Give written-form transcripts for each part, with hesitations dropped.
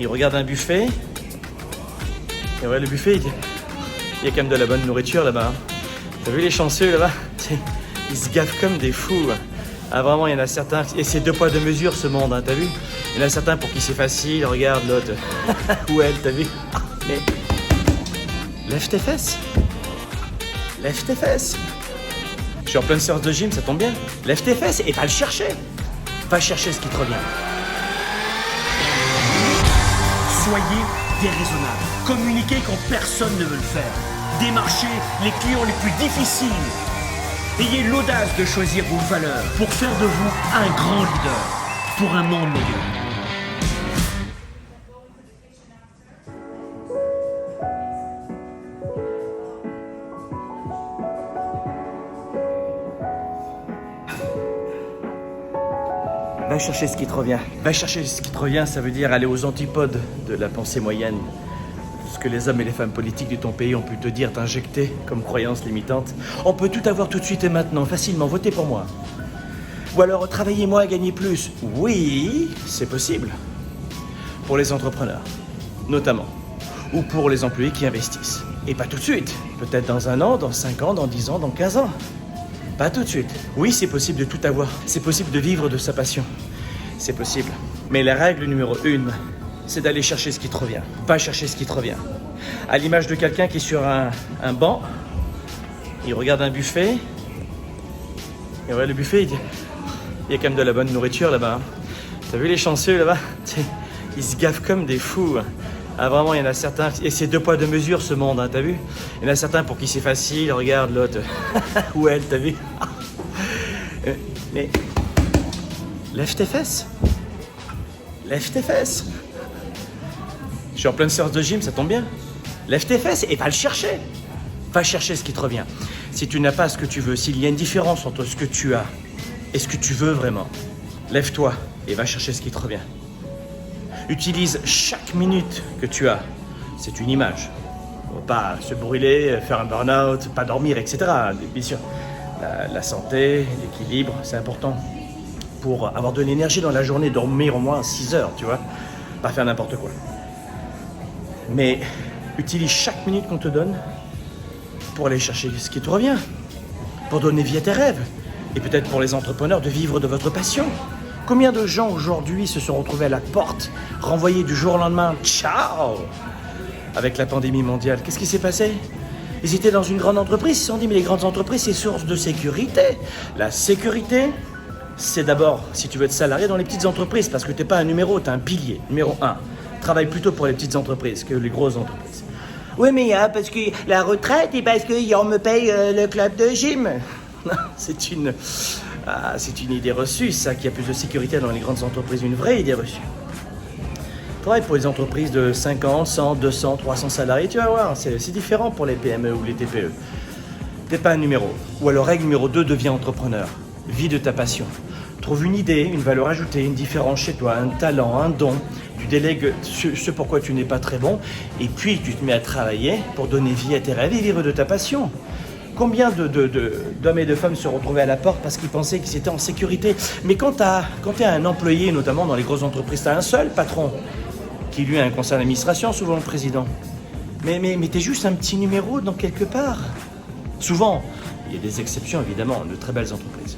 il regarde un buffet. Et ouais, le buffet, il y a quand même de la bonne nourriture là-bas. Hein. T'as vu les chanceux là-bas? Ils se gaffent comme des fous. Ah vraiment, il y en a certains, et c'est deux poids deux mesures ce monde, hein, t'as vu? Il y en a certains pour qui c'est facile, regarde l'autre. Ou elle, t'as vu? Mais lève tes fesses. Lève tes fesses. Je suis en pleine séance de gym, ça tombe bien. Lève tes fesses et va le chercher. Va chercher ce qui te revient. Soyez déraisonnable. Communiquez quand personne ne veut le faire. Démarchez les clients les plus difficiles. Ayez l'audace de choisir vos valeurs pour faire de vous un grand leader pour un monde meilleur. Va chercher ce qui te revient. Va chercher ce qui te revient, ça veut dire aller aux antipodes de la pensée moyenne. Ce que les hommes et les femmes politiques de ton pays ont pu te dire, t'injecter comme croyance limitante. On peut tout avoir tout de suite et maintenant, facilement, votez pour moi. Ou alors, travaillez moins, gagnez plus. Oui, c'est possible. Pour les entrepreneurs, notamment. Ou pour les employés qui investissent. Et pas tout de suite. Peut-être dans 1 an, dans 5 ans, dans 10 ans, dans 15 ans. Pas tout de suite. Oui, c'est possible de tout avoir. C'est possible de vivre de sa passion. C'est possible. Mais la règle numéro 1, c'est d'aller chercher ce qui te revient. Va chercher ce qui te revient. À l'image de quelqu'un qui est sur un banc, il regarde un buffet. Et ouais, le buffet, il y a quand même de la bonne nourriture là-bas. Hein. T'as vu les chanceux là-bas? Ils se gaffent comme des fous. Ah vraiment, il y en a certains, et c'est deux poids deux mesures ce monde, hein, t'as vu? Il y en a certains pour qui c'est facile, regarde l'autre. Ou elle, t'as vu? Mais lève tes fesses. Lève tes fesses. Je suis en pleine séance de gym, ça tombe bien. Lève tes fesses et va le chercher. Va chercher ce qui te revient. Si tu n'as pas ce que tu veux, s'il y a une différence entre ce que tu as et ce que tu veux vraiment, lève-toi et va chercher ce qui te revient. Utilise chaque minute que tu as. C'est une image. Faut pas se brûler, faire un burn-out, pas dormir, etc. Bien sûr, la santé, l'équilibre, c'est important. Pour avoir de l'énergie dans la journée, dormir au moins 6 heures, tu vois. Pas faire n'importe quoi. Mais utilise chaque minute qu'on te donne pour aller chercher ce qui te revient. Pour donner vie à tes rêves. Et peut-être pour les entrepreneurs de vivre de votre passion. Combien de gens aujourd'hui se sont retrouvés à la porte, renvoyés du jour au lendemain, ciao, avec la pandémie mondiale? Qu'est-ce qui s'est passé? Ils étaient dans une grande entreprise, ils se sont dit, mais les grandes entreprises, c'est source de sécurité. La sécurité, c'est d'abord, si tu veux être salarié dans les petites entreprises, parce que tu n'es pas un numéro, tu es un pilier. Numéro 1, travaille plutôt pour les petites entreprises que les grosses entreprises. Oui, mais parce que la retraite et parce qu'on me paye le club de gym. C'est une idée reçue, ça, qu'il y a plus de sécurité dans les grandes entreprises, une vraie idée reçue. Travaille pour les entreprises de 50, 100, 200, 300 salariés, tu vas voir, c'est différent pour les PME ou les TPE. T'es pas un numéro. Ou alors, règle numéro 2, deviens entrepreneur. Vis de ta passion. Trouve une idée, une valeur ajoutée, une différence chez toi, un talent, un don. Tu délègues ce pourquoi tu n'es pas très bon, et puis tu te mets à travailler pour donner vie à tes rêves et vivre de ta passion. Combien d'hommes et de femmes se retrouvaient à la porte parce qu'ils pensaient qu'ils étaient en sécurité? Mais quand tu es un employé, notamment dans les grosses entreprises, tu as un seul patron qui lui a un conseil d'administration, souvent le président. Mais tu es juste un petit numéro dans quelque part. Souvent, il y a des exceptions évidemment, de très belles entreprises.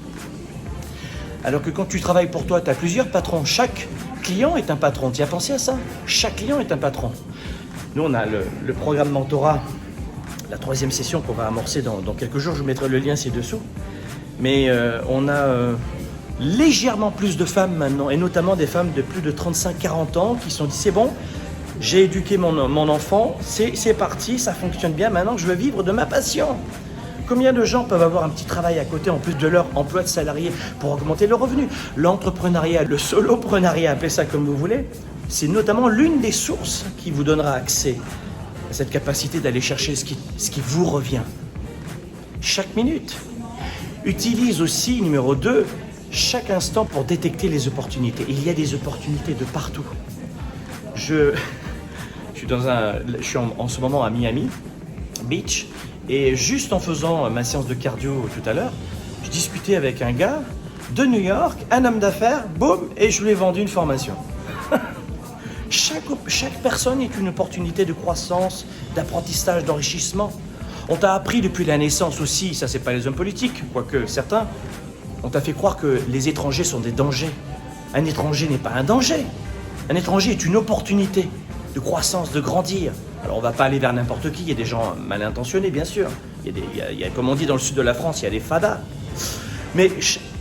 Alors que quand tu travailles pour toi, tu as plusieurs patrons. Chaque client est un patron. Tu as pensé à ça? Chaque client est un patron. Nous, on a le programme mentorat. La 3e session qu'on va amorcer dans quelques jours, je vous mettrai le lien ci-dessous. Mais on a légèrement plus de femmes maintenant, et notamment des femmes de plus de 35-40 ans qui se sont dit c'est bon, j'ai éduqué mon enfant, c'est parti, ça fonctionne bien, maintenant je veux vivre de ma passion. Combien de gens peuvent avoir un petit travail à côté en plus de leur emploi de salarié pour augmenter le revenu? L'entrepreneuriat, le soloprenariat, appelez ça comme vous voulez, c'est notamment l'une des sources qui vous donnera accès à cette capacité d'aller chercher ce qui vous revient. Chaque minute. Utilise aussi, numéro 2, chaque instant pour détecter les opportunités. Il y a des opportunités de partout. Je suis en ce moment à Miami Beach, et juste en faisant ma séance de cardio tout à l'heure, je discutais avec un gars de New York, un homme d'affaires, boum, et je lui ai vendu une formation. Chaque chaque personne est une opportunité de croissance, d'apprentissage, d'enrichissement. On t'a appris depuis la naissance aussi, ça c'est pas les hommes politiques, quoique certains, on t'a fait croire que les étrangers sont des dangers. Un étranger n'est pas un danger. Un étranger est une opportunité de croissance, de grandir. Alors on va pas aller vers n'importe qui, il y a des gens mal intentionnés bien sûr. Il y a, comme on dit dans le sud de la France, il y a des fadas. Mais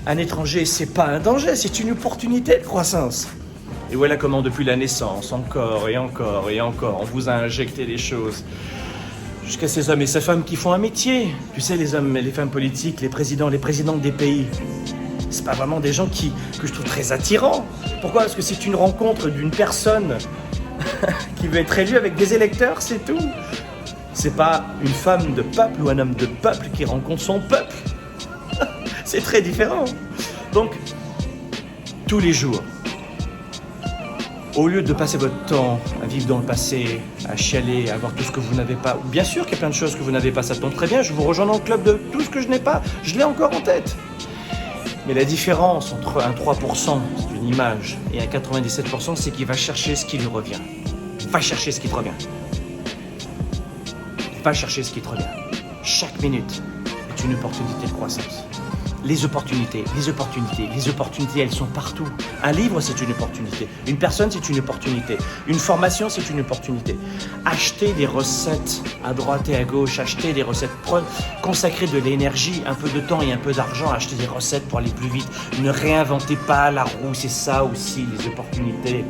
un étranger, c'est pas un danger, c'est une opportunité de croissance. Et voilà comment depuis la naissance, encore et encore et encore, on vous a injecté des choses. Jusqu'à ces hommes et ces femmes qui font un métier. Tu sais, les hommes et les femmes politiques, les présidents des pays, c'est pas vraiment des gens que je trouve très attirants. Pourquoi ? Parce que c'est une rencontre d'une personne qui veut être élue avec des électeurs, c'est tout. C'est pas une femme de peuple ou un homme de peuple qui rencontre son peuple. C'est très différent. Donc, tous les jours, au lieu de passer votre temps à vivre dans le passé, à chialer, à voir tout ce que vous n'avez pas, bien sûr qu'il y a plein de choses que vous n'avez pas, ça tombe très bien, je vous rejoins dans le club de tout ce que je n'ai pas, je l'ai encore en tête. Mais la différence entre un 3% d'une image et un 97%, c'est qu'il va chercher ce qui lui revient. Va chercher ce qui te revient. Va chercher ce qui te revient. Chaque minute est une opportunité de croissance. Les opportunités, elles sont partout. Un livre, c'est une opportunité. Une personne, c'est une opportunité. Une formation, c'est une opportunité. Acheter des recettes à droite et à gauche, acheter des recettes, consacrer de l'énergie, un peu de temps et un peu d'argent à acheter des recettes pour aller plus vite. Ne réinventez pas la roue, c'est ça aussi, les opportunités.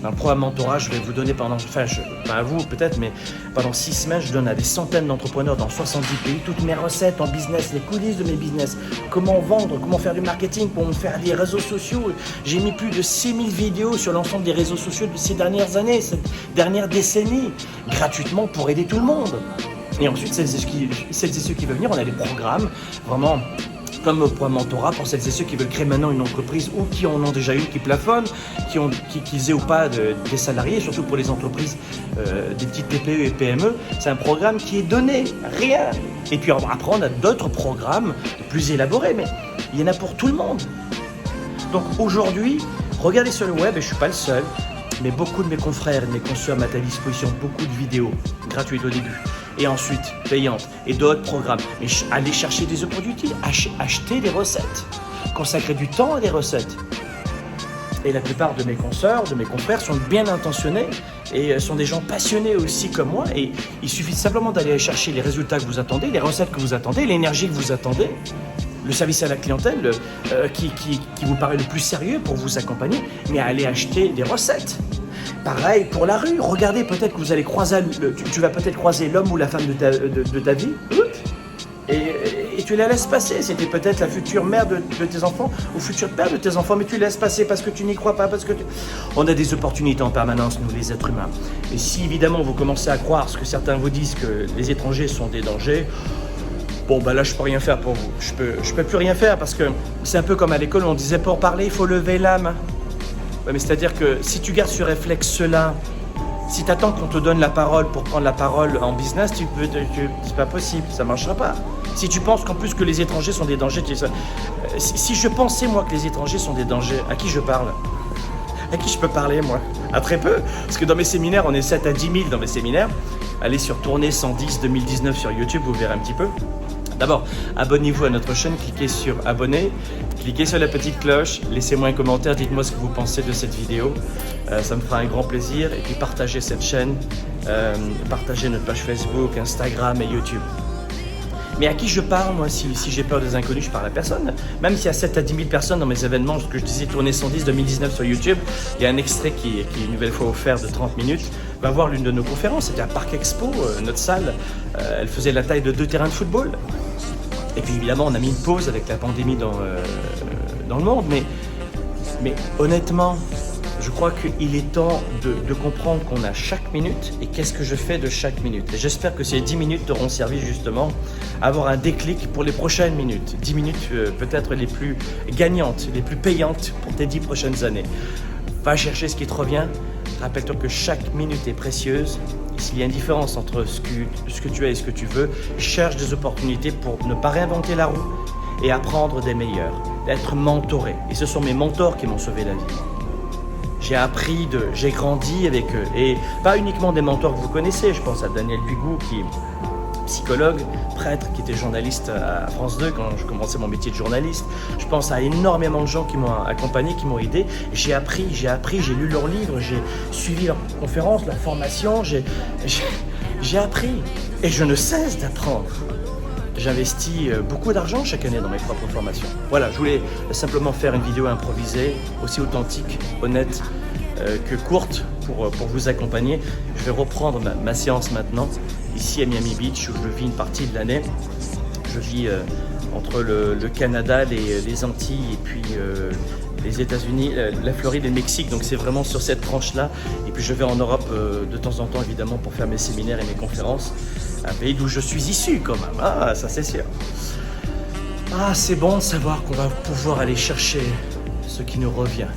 Dans le programme mentorat, je vais vous donner pas à vous peut-être, mais pendant 6 semaines, je donne à des centaines d'entrepreneurs dans 70 pays toutes mes recettes en business, les coulisses de mes business, comment vendre, comment faire du marketing, comment faire des réseaux sociaux. J'ai mis plus de 6000 vidéos sur l'ensemble des réseaux sociaux de ces dernières années, cette dernière décennie, gratuitement pour aider tout le monde. Et ensuite, celles et ceux qui veulent venir, on a des programmes vraiment comme au programme mentorat pour celles et ceux qui veulent créer maintenant une entreprise ou qui en ont déjà une, qui plafonnent, qui aient ou pas des salariés, surtout pour les entreprises, des petites TPE et PME. C'est un programme qui est donné, rien. Et puis après, on a d'autres programmes plus élaborés, mais il y en a pour tout le monde. Donc aujourd'hui, regardez sur le web, et je ne suis pas le seul, mais beaucoup de mes confrères et de mes consoeurs mettent à disposition beaucoup de vidéos gratuites au début. Et ensuite payantes, et d'autres programmes. Mais allez chercher des opportunités, acheter des recettes, consacrer du temps à des recettes. Et la plupart de mes consoeurs, de mes confrères sont bien intentionnés et sont des gens passionnés aussi comme moi. Et il suffit simplement d'aller chercher les résultats que vous attendez, les recettes que vous attendez, l'énergie que vous attendez, le service à la clientèle qui vous paraît le plus sérieux pour vous accompagner, mais aller acheter des recettes. Pareil pour la rue, regardez, peut-être que vous allez croiser, tu vas peut-être croiser l'homme ou la femme de ta vie, et tu la laisses passer. C'était peut-être la future mère de tes enfants ou futur père de tes enfants, mais tu laisses passer parce que tu n'y crois pas, On a des opportunités en permanence, nous les êtres humains. Et si évidemment vous commencez à croire ce que certains vous disent, que les étrangers sont des dangers, bon bah là je peux rien faire pour vous. Je peux plus rien faire parce que c'est un peu comme à l'école où on disait pour parler il faut lever la main. Ouais, mais c'est-à-dire que si tu gardes ce réflexe-là, si tu attends qu'on te donne la parole pour prendre la parole en business, c'est pas possible, ça marchera pas. Si tu penses qu'en plus que les étrangers sont des dangers, si je pensais moi que les étrangers sont des dangers, à qui je parle ? À qui je peux parler moi ? À très peu, parce que dans mes séminaires, on est 7 à 10 000 dans mes séminaires. Allez sur Tournée 110 2019 sur YouTube, vous verrez un petit peu. D'abord, abonnez-vous à notre chaîne, cliquez sur abonner, cliquez sur la petite cloche, laissez-moi un commentaire, dites-moi ce que vous pensez de cette vidéo, ça me fera un grand plaisir. Et puis partagez cette chaîne, partagez notre page Facebook, Instagram et YouTube. Mais à qui je parle, moi, si j'ai peur des inconnus, je parle à personne. Même s'il y a 7 à 10 000 personnes dans mes événements, ce que je disais, Tournée 110 2019 sur YouTube, il y a un extrait qui est une nouvelle fois offert de 30 minutes. Va voir l'une de nos conférences, c'était à Parc Expo, notre salle, elle faisait la taille de 2 terrains de football. Et puis évidemment, on a mis une pause avec la pandémie dans le monde, mais honnêtement, je crois qu'il est temps de comprendre qu'on a chaque minute et qu'est-ce que je fais de chaque minute. Et j'espère que ces 10 minutes t'auront servi justement à avoir un déclic pour les prochaines minutes. 10 minutes peut-être les plus gagnantes, les plus payantes pour tes 10 prochaines années. Va chercher ce qui te revient. Rappelle-toi que chaque minute est précieuse. S'il y a une différence entre ce que tu as et ce que tu veux, cherche des opportunités pour ne pas réinventer la roue et apprendre des meilleurs, d'être mentoré. Et ce sont mes mentors qui m'ont sauvé la vie. j'ai appris, j'ai grandi avec eux. Et pas uniquement des mentors que vous connaissez, je pense à Daniel Bugou qui est psychologue, prêtre, qui était journaliste à France 2 quand je commençais mon métier de journaliste. Je pense à énormément de gens qui m'ont accompagné, qui m'ont aidé. J'ai appris, j'ai lu leurs livres, j'ai suivi leurs conférences, leurs formations, j'ai appris. Et je ne cesse d'apprendre. J'investis beaucoup d'argent chaque année dans mes propres formations. Voilà, je voulais simplement faire une vidéo improvisée, aussi authentique, honnête que courte pour vous accompagner. Je vais reprendre ma séance maintenant, ici à Miami Beach, où je vis une partie de l'année. Je vis entre le Canada, les Antilles et puis les États-Unis, la Floride et le Mexique. Donc c'est vraiment sur cette tranche-là. Et puis je vais en Europe de temps en temps, évidemment, pour faire mes séminaires et mes conférences. Un pays d'où je suis issu quand même, ah, ça c'est sûr. Ah, c'est bon de savoir qu'on va pouvoir aller chercher ce qui nous revient.